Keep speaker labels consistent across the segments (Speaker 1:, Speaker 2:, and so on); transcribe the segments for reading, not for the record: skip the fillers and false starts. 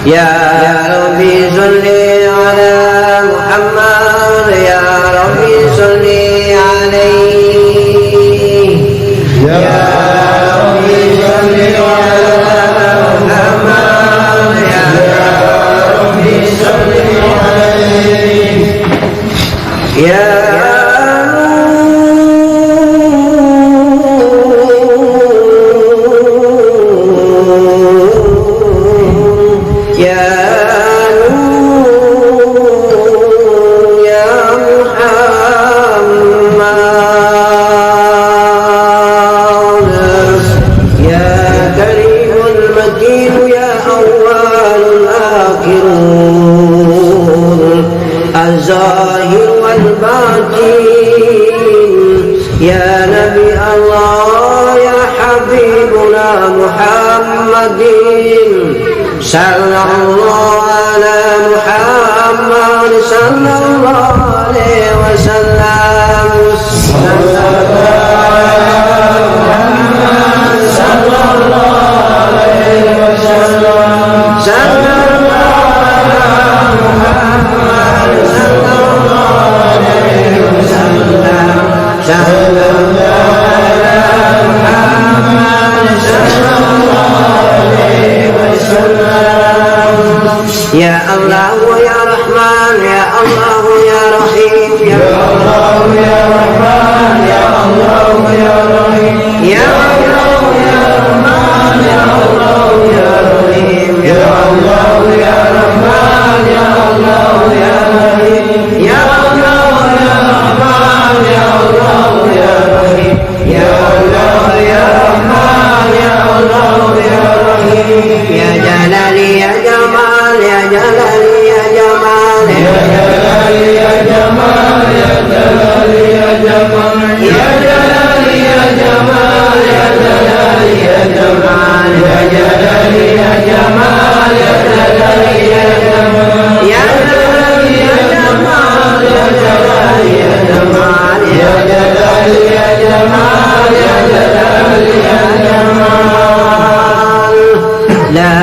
Speaker 1: يا ربي صل على محمد يا ربي صل عليه يا ربي صل على محمد يا ربي صل عليه يا الظاهر والباطن يا نبي الله يا حبيبنا محمد صلى الله على محمد صلى الله عليه وسلم صلى الله عليه وسلم يا الله يا رحمن يا الله يا رحيم يا الله يا رحمن يا الله يا رحيم يا الله يا رحمن يا الله يا رحيم يا الله يا رحمن يا الله يا رحيم يا الله يا رحمن يا الله يا رحيم يا الله يا رحمن يا الله يا رحيم يا جلالي يا جمال يا جلالي يا جمال يا جلالي يا جمال يا جلالي يا جمال يا جلالي يا جمال يا جلالي يا جمال يا جلالي يا جمال يا جلالي يا جمال يا جلالي يا جمال يا جلالي يا جمال يا جلالي يا جمال يا جلالي يا جمال لا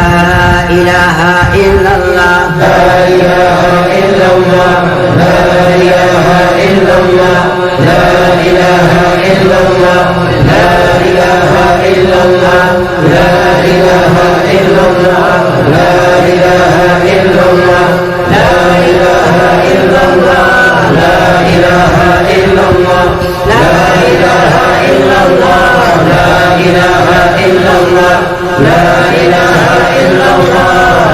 Speaker 1: إله إلا الله لا إله إلا الله لا إله إلا الله لا إله إلا الله لا إله إلا الله لا إله إلا الله لا إله إلا الله لا إله إلا الله لا إله إلا الله لا إله إلا الله لا إله إلا الله لا إله إلا الله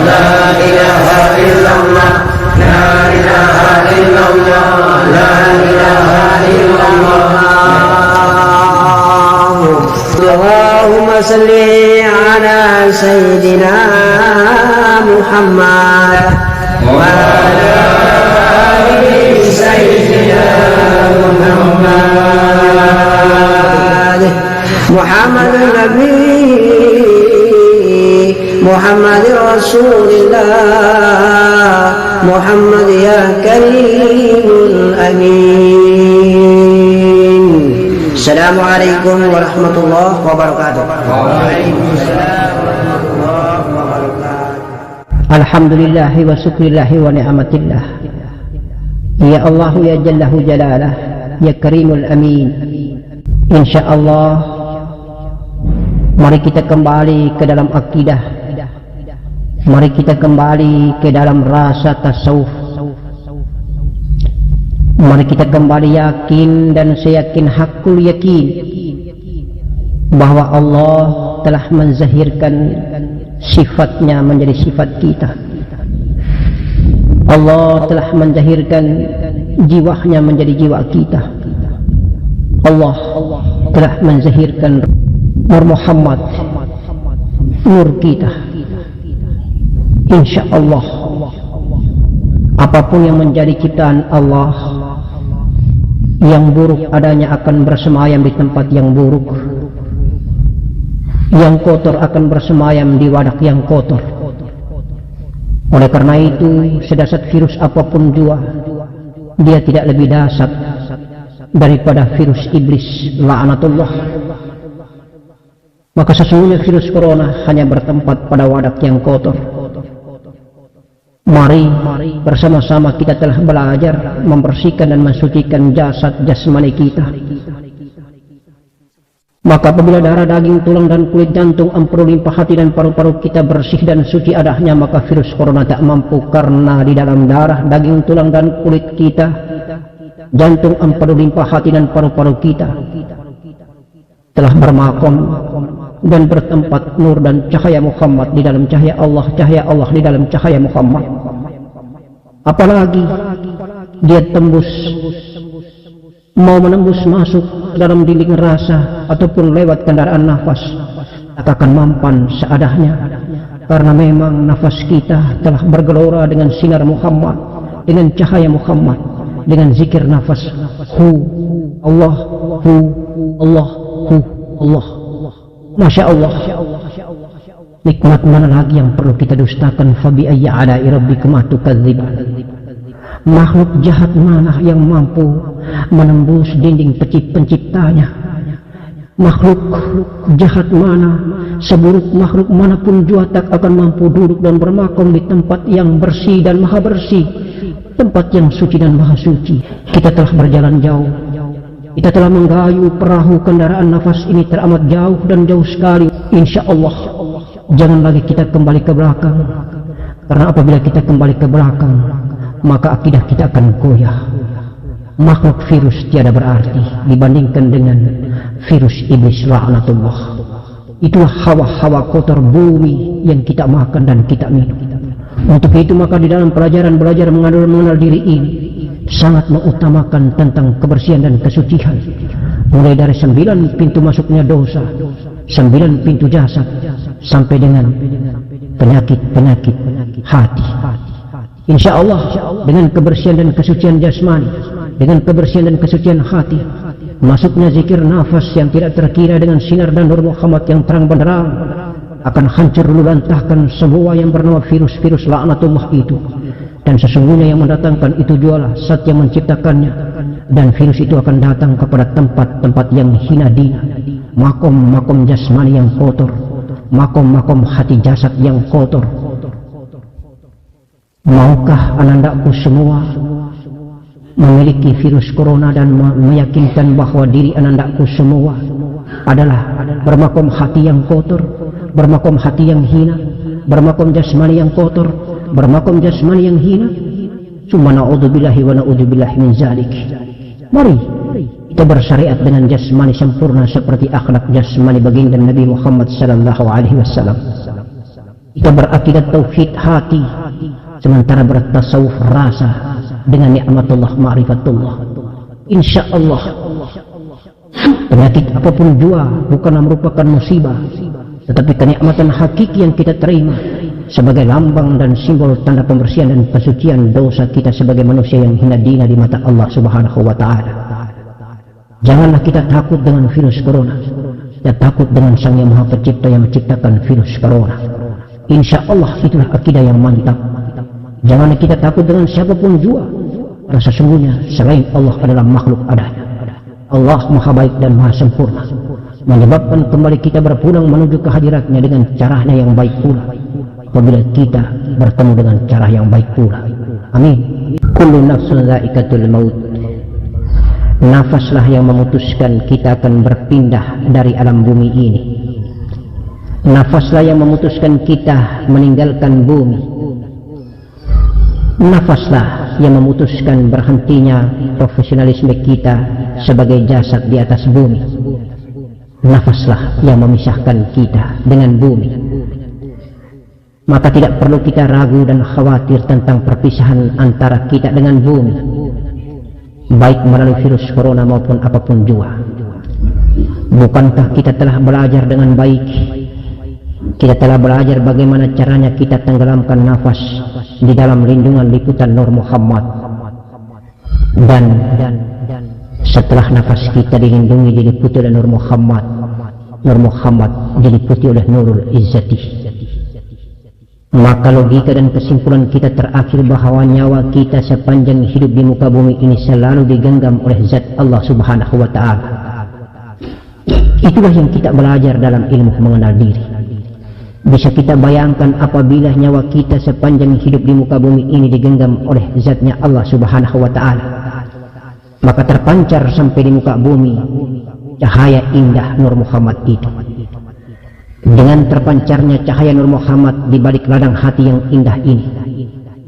Speaker 1: لا إله إلا الله لا إله إلا الله لا إله إلا الله اللهم صل على سيدنا محمد وعلى آل سيدنا محمد محمد النبي محمد رسول الله محمد يا كريم الأمين السلام عليكم ورحمة الله وبركاته وعليكم السلام ورحمة الله وبركاته
Speaker 2: الحمد لله وشكر الله ونعمة الله يا الله يا جله جلاله يا كريم الأمين insyaallah mari kita kembali ke dalam akidah, mari kita kembali ke dalam rasa tasawuf, mari kita kembali yakin dan seyakin hakul yakin bahwa Allah telah menzahirkan sifatnya menjadi sifat kita. Allah telah menzahirkan jiwanya menjadi jiwa kita. Allah telah menzahirkan Nur Muhammad, nur kita. Insyaallah apapun yang menjadi ciptaan Allah yang buruk adanya akan bersemayam di tempat yang buruk, yang kotor akan bersemayam di wadah yang kotor. Oleh karena itu, sedasar virus apapun jua, dia tidak lebih dahsyat daripada virus iblis, laknatullah. Maka sesungguhnya virus corona hanya bertempat pada wadah yang kotor. Mari bersama-sama kita telah belajar membersihkan dan mensucikan jasad jasmani kita. Maka apabila darah, daging, tulang dan kulit jantung, ampuru, limpa hati dan paru-paru kita bersih dan suci adanya, maka virus corona tak mampu, karena di dalam darah, daging, tulang dan kulit kita, jantung, ampuru, limpa hati dan paru-paru kita telah bermakom dan bertempat nur dan cahaya Muhammad di dalam cahaya Allah di dalam cahaya Muhammad. Apalagi dia mau menembus masuk dalam dinding rasa ataupun lewat kendaraan nafas, tak akan mampan seadanya, karena memang nafas kita telah bergelora dengan sinar Muhammad, dengan cahaya Muhammad, dengan zikir nafas Allah, Allah, Allah. Masya Allah. Nikmat mana lagi yang perlu kita dustakan? Fabi ayyi ala'i rabbikuma tukadziban. Makhluk jahat mana yang mampu menembus dinding penciptanya? Makhluk jahat mana, seburuk makhluk manapun jua tak akan mampu duduk dan bermakom di tempat yang bersih dan maha bersih, tempat yang suci dan maha suci. Kita telah berjalan jauh, kita telah menggayu perahu kendaraan nafas ini teramat jauh dan jauh sekali. Insya Allah jangan lagi kita kembali ke belakang, karena apabila kita kembali ke belakang, maka akidah kita akan goyah. Makhluk virus tiada berarti dibandingkan dengan virus iblis laknatullah. Itulah hawa-hawa kotor bumi yang kita makan dan kita minum. Untuk itu maka di dalam pelajaran belajar mengenal diri ini sangat mengutamakan tentang kebersihan dan kesucian, mulai dari 9 pintu masuknya dosa, 9 pintu jasad, sampai dengan penyakit-penyakit hati. Insya Allah dengan kebersihan dan kesucian jasmani, dengan kebersihan dan kesucian hati, masuknya zikir nafas yang tidak terkira dengan sinar dan nur Muhammad yang terang benderang, akan hancur luluntahkan semua yang bernama virus-virus laknatullah itu. Dan sesungguhnya yang mendatangkan itu jualah zat yang menciptakannya, dan virus itu akan datang kepada tempat-tempat yang hina dina, makom-makom jasmani yang kotor, makom-makom hati jasad yang kotor. Maukah anandaku semua memiliki virus corona dan meyakinkan bahwa diri anandaku semua adalah bermakom hati yang kotor, bermakom hati yang hina, bermakom jasmani yang kotor, bermakom jasmani yang hina? Summa na'udzubillahi wa na'udzubillahi min zalik. Mari kita bersyariat dengan jasmani sempurna seperti akhlak jasmani baginda Nabi Muhammad sallallahu alaihi wasallam. Kita berakidah tauhid hati, sementara bertasawuf rasa dengan nikmatullah ma'rifatullah. Insya Allah penyakit apapun jua bukanlah merupakan musibah, tetapi kenikmatan hakiki yang kita terima sebagai lambang dan simbol tanda pembersihan dan kesucian dosa kita sebagai manusia yang hina dina di mata Allah Subhanahu wa ta'ala. Janganlah kita takut dengan virus corona, dan takut dengan Sang Yang Maha Pencipta yang menciptakan virus corona. Insya Allah itulah akidah yang mantap. Janganlah kita takut dengan siapapun jua, karena sesungguhnya selain Allah adalah makhluk adanya. Allah Maha Baik dan Maha Sempurna, menyebabkan kembali kita berpulang menuju kehadiratnya dengan caranya yang baik pula, apabila kita bertemu dengan cara yang baik pula. Amin. Kullu nafsun dha'iqatul maut. Nafaslah yang memutuskan kita akan berpindah dari alam bumi ini. Nafaslah yang memutuskan kita meninggalkan bumi. Nafaslah yang memutuskan berhentinya profesionalisme kita sebagai jasad di atas bumi. Nafaslah yang memisahkan kita dengan bumi. Maka tidak perlu kita ragu dan khawatir tentang perpisahan antara kita dengan bumi, baik melalui virus corona maupun apapun jua. Bukankah kita telah belajar dengan baik? Kita telah belajar bagaimana caranya kita tenggelamkan nafas di dalam lindungan liputan Nur Muhammad, dan setelah nafas kita dilindungi diliputi oleh Nur Muhammad, Nur Muhammad diliputi oleh Nurul Izzati, maka logika dan kesimpulan kita terakhir bahwa nyawa kita sepanjang hidup di muka bumi ini selalu digenggam oleh zat Allah Subhanahu wa ta'ala. Itulah yang kita belajar dalam ilmu mengenal diri. Bisa kita bayangkan apabila nyawa kita sepanjang hidup di muka bumi ini digenggam oleh zatnya Allah subhanahu wa ta'ala, maka terpancar sampai di muka bumi cahaya indah Nur Muhammad itu. Dengan terpancarnya cahaya Nur Muhammad di balik ladang hati yang indah ini,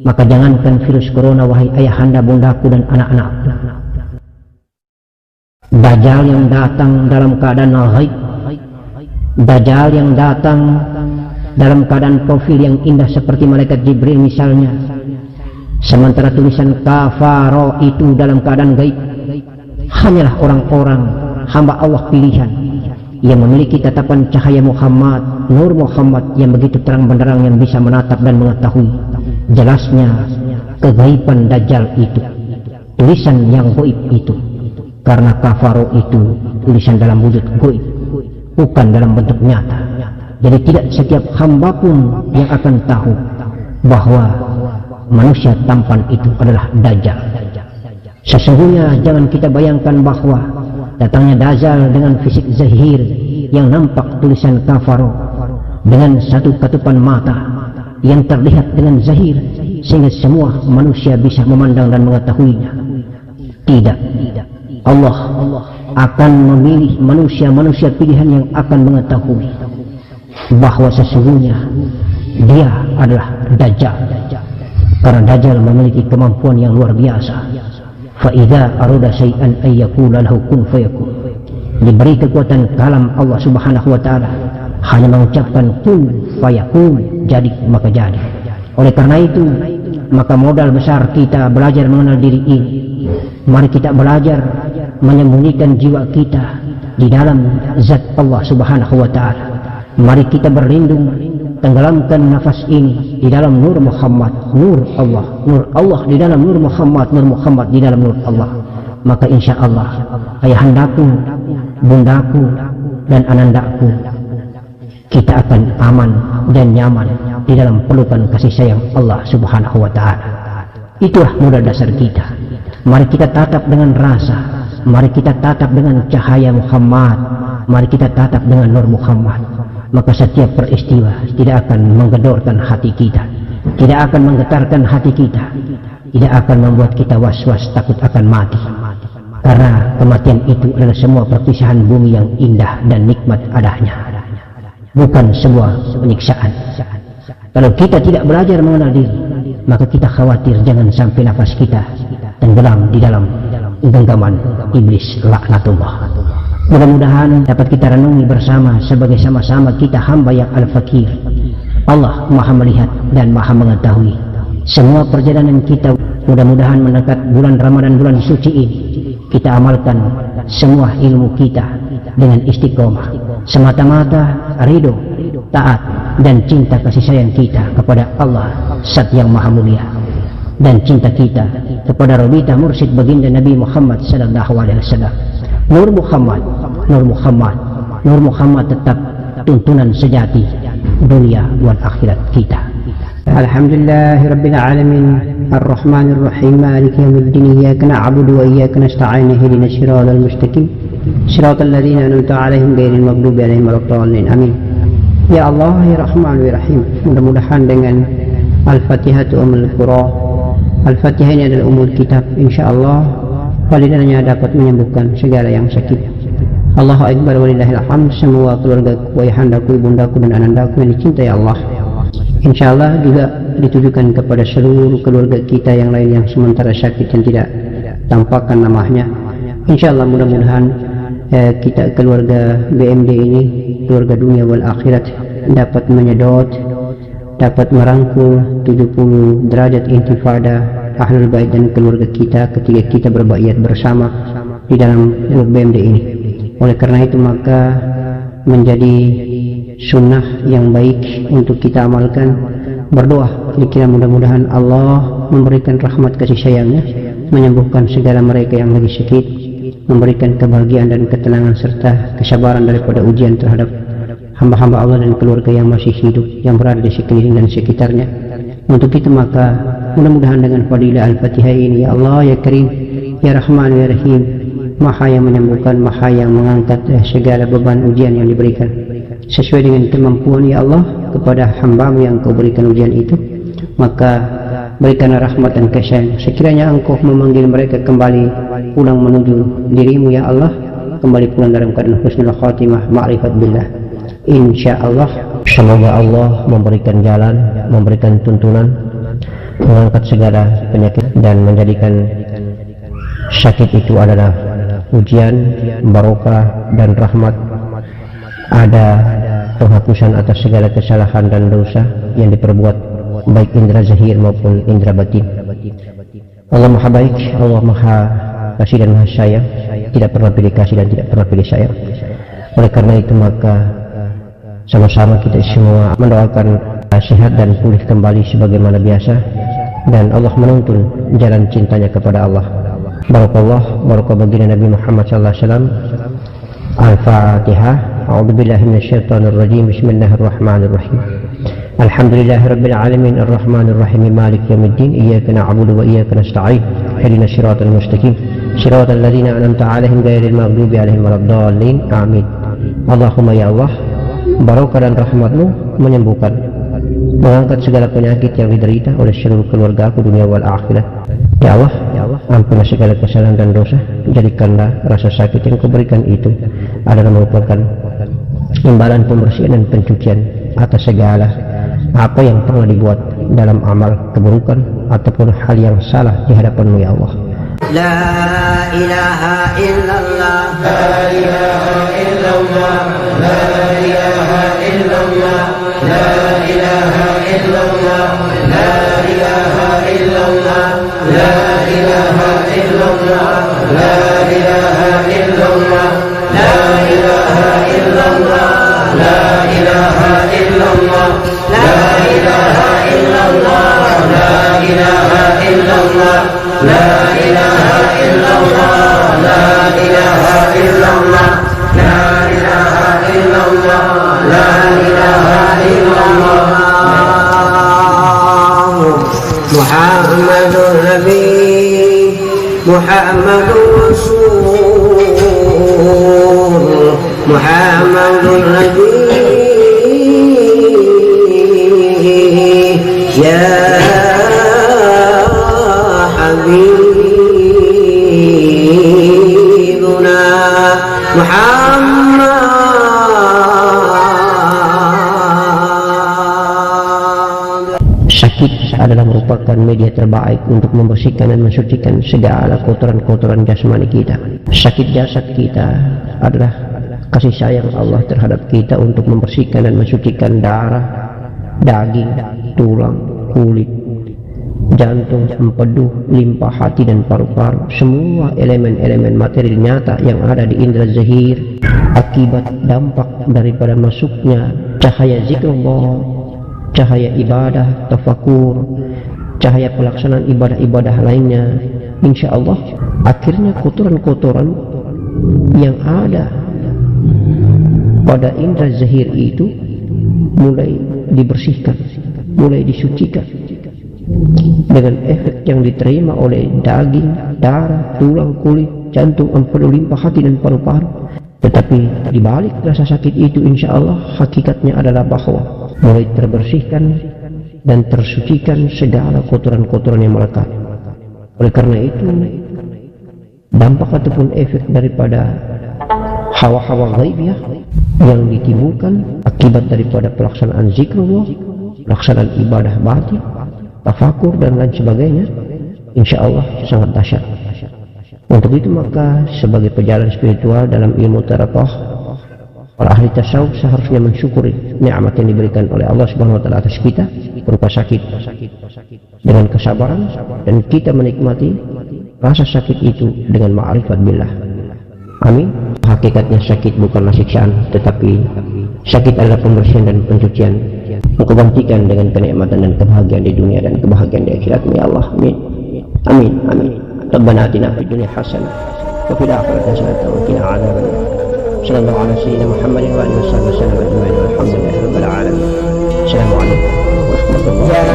Speaker 2: maka jangankan virus corona, wahai ayahanda, bundaku dan anak-anakku, Dajjal yang datang dalam keadaan ghaib, Dajjal yang datang dalam keadaan profil yang indah seperti malaikat Jibril misalnya, sementara tulisan kafaro itu dalam keadaan gaib, hanyalah orang-orang hamba Allah pilihan yang memiliki tatapan cahaya Muhammad, Nur Muhammad yang begitu terang benderang, yang bisa menatap dan mengetahui jelasnya kegaiban Dajjal itu, tulisan yang gaib itu. Karena kafaro itu tulisan dalam wujud gaib, bukan dalam bentuk nyata. Jadi tidak setiap hamba pun yang akan tahu bahwa manusia tampan itu adalah Dajjal. Sesungguhnya jangan kita bayangkan bahwa datangnya Dajjal dengan fisik zahir yang nampak tulisan kafaro, dengan satu katupan mata yang terlihat dengan zahir sehingga semua manusia bisa memandang dan mengetahuinya. Tidak. Allah akan memilih manusia-manusia pilihan yang akan mengetahui bahwa sesungguhnya dia adalah Dajjal. Karena Dajjal memiliki kemampuan yang luar biasa. Fa'idha aroda syai'an ayyakula lahu kun fayakun. Diberi kekuatan kalam Allah subhanahu wa ta'ala, hanya mengucapkan kun fayakun, jadi maka jadi. Oleh karena itu, maka modal besar kita belajar mengenal diri ini. Mari kita belajar menyembunyikan jiwa kita di dalam zat Allah subhanahu wa ta'ala. Mari kita berlindung, tenggelamkan nafas ini di dalam Nur Muhammad, Nur Allah di dalam Nur Muhammad, Nur Muhammad di dalam Nur Allah. Maka insya Allah ayahandaku, bundaku dan anandaku, kita akan aman dan nyaman di dalam pelukan kasih sayang Allah subhanahu wa ta'ala. Itulah modal dasar kita. Mari kita tatap dengan rasa, mari kita tatap dengan cahaya Muhammad, mari kita tatap dengan Nur Muhammad. Maka setiap peristiwa tidak akan menggedorkan hati kita, tidak akan menggetarkan hati kita, tidak akan membuat kita was-was takut akan mati. Karena kematian itu adalah semua perpisahan bumi yang indah dan nikmat adanya, bukan sebuah penyiksaan. Kalau kita tidak belajar mengenal diri, maka kita khawatir jangan sampai nafas kita tenggelam di dalam genggaman iblis laknatullah. Mudah-mudahan dapat kita renungi bersama sebagai sama-sama kita hamba yang al-fakir. Allah maha melihat dan maha mengetahui semua perjalanan kita. Mudah-mudahan mendekat bulan Ramadan, bulan suci ini, kita amalkan semua ilmu kita dengan istiqomah, semata-mata ridho, taat dan cinta kasih sayang kita kepada Allah Zat yang maha mulia, dan cinta kita kepada Robita Mursyid baginda Nabi Muhammad sallallahu alaihi wasallam. Nur Muhammad, Nur Muhammad, Nur Muhammad tetap tuntunan sejati dunia wal akhirat kita. Alhamdulillahi rabbil alamin, arrahmanir rahim, maliki yaumiddin, iyyaka na'budu wa iyyaka nasta'in, ihdinas siratal mustaqim, siratal ladzina an'amta 'alaihim ghairil maghdubi 'alaihim waladdallin. Amin. Ya Allah, ya Rahman, ya Rahim, mudah-mudahan dengan Al-Fatihah Ummul Qura, Al-Fatihah ini adalah umul kitab, insyaallah walidanya dapat menyembuhkan segala yang sakit. Allahu Akbar walillahil hamd. Semua keluarga ayahandaku, ibundaku dan anandaku yang dicintai Allah, insyaallah juga ditujukan kepada seluruh keluarga kita yang lain yang sementara sakit dan tidak tampakkan namanya. Insyaallah mudah-mudahan kita keluarga BMD ini, keluarga dunia wal akhirat, dapat menyedot, dapat merangkul 70 derajat intifada ahlul bait dan keluarga kita ketika kita berbaiat bersama di dalam BMD ini. Oleh karena itu maka menjadi sunnah yang baik untuk kita amalkan, berdoa dikira mudah-mudahan Allah memberikan rahmat kasih sayangnya, menyembuhkan segala mereka yang lagi sakit, memberikan kebahagiaan dan ketenangan serta kesabaran daripada ujian terhadap hamba-hamba Allah dan keluarga yang masih hidup yang berada di sekeliling dan sekitarnya. Untuk itu maka mudah-mudahan dengan fadilah Al-Fatihah ini, ya Allah ya Karim, ya Rahman ya Rahim, maha yang menyembuhkan, maha yang mengangkat segala beban ujian yang diberikan, sesuai dengan kemampuan ya Allah kepada hamba-Mu yang Kau berikan ujian itu, maka berikanlah rahmat dan kasih. Sekiranya Engkau memanggil mereka kembali pulang menuju diri-Mu ya Allah, kembali pulang dalam keadaan husnul khatimah, ma'rifat billah, insyaallah. Semoga Allah memberikan jalan, memberikan tuntunan, mengangkat segala penyakit dan menjadikan sakit itu adalah ujian, barokah dan rahmat. Ada penghapusan atas segala kesalahan dan dosa yang diperbuat baik indra zahir maupun indra batin. Allah Maha Baik, Allah Maha Kasih dan Maha Sayang, tidak pernah pilih kasih dan tidak pernah pilih sayang. Oleh karena itu maka sama-sama kita semua mendoakan sehat dan pulih kembali sebagaimana biasa, dan Allah menuntun jalan cintanya kepada Allah. Barakallah baginda Nabi Muhammad sallallahu alaihi wasallam. Al-Fatihah. A'udzubillahi minasyaitonir rajim. Bismillahirrahmanirrahim. Alhamdulillahi rabbil alamin arrahmanir rahim maliki yaumiddin iyyaka na'budu wa iyyaka nasta'in ihdinas siratal mustaqim siratal ladzina an'amta 'alaihim ghairil maghdubi 'alaihim waladdallin. Amin. Allahumma ya Allah, barokah dan rahmat-Mu menyembuhkan, mengangkat segala penyakit yang diderita oleh seluruh keluarga aku dunia wal akhirat. Ya Allah, ampunilah segala kesalahan dan dosa, jadikanlah rasa sakit yang Kau berikan itu adalah merupakan imbalan pembersihan dan pencucian atas segala apa yang pernah dibuat dalam amal keburukan ataupun hal yang salah di hadapan-Mu ya Allah.
Speaker 1: La ilaha illallah, la ilaha illallah, la ilaha illallah, la ilaha illallah, la ilaha illallah, la ilaha illallah, la ilaha illallah, la ilaha illallah, la ilaha illallah, la ilaha illallah, la ilaha illallah, la ilaha illallah, la ilaha illallah, la ilaha illallah, la ilaha illallah. Muhammadur Nabi, Muhammadur Rasul, Muhammadur Nabi, ya Habibuna Muhammad.
Speaker 2: Sakit adalah merupakan media terbaik untuk membersihkan dan mensucikan segala kotoran-kotoran jasmani kita. Sakit jasad kita adalah kasih sayang Allah terhadap kita untuk membersihkan dan mensucikan darah, daging, tulang, kulit, jantung, empedu, limpa hati dan paru-paru. Semua elemen-elemen materi nyata yang ada di indera zahir akibat dampak daripada masuknya cahaya zikrullah, cahaya ibadah, tafakur, cahaya pelaksanaan ibadah-ibadah lainnya. Insya Allah akhirnya kotoran-kotoran yang ada pada indera zahir itu mulai dibersihkan, mulai disucikan dengan efek yang diterima oleh daging, darah, tulang, kulit, jantung, empedu, limpa hati dan paru-paru. Tetapi di balik rasa sakit itu insya Allah hakikatnya adalah bahwa mulai terbersihkan dan tersucikan segala kotoran-kotoran yang melekat. Oleh karena itu dampak ataupun efek daripada hawa-hawa ghaibiyah yang ditimbulkan akibat daripada pelaksanaan zikrullah, pelaksanaan ibadah batin, tafakur dan lain sebagainya, insya Allah sangat dahsyat. Untuk itu maka sebagai pejalan spiritual dalam ilmu tarakoh, para ahli tasawuf seharusnya mensyukuri nikmat yang diberikan oleh Allah Subhanahu wa taala atas kita berupa sakit dengan kesabaran, dan kita menikmati rasa sakit itu dengan ma'rifat billah. Amin. Hakikatnya sakit bukanlah siksaan, tetapi sakit adalah pembersihan dan pencucian. Engkau gantikan dengan kenikmatan dan kebahagiaan di dunia dan kebahagiaan di akhirat ya Allah. Amin. Amin. Amin. Rabbana atina fid dunya hasanah wa fil akhirati hasanah wa qina adzabannar. Sallallahu ala sayyidina Muhammadin wa alihi wasallam ajma'in. Alhamdulillahirabbil alamin. Assalamualaikum warahmatullahi wabarakatuh.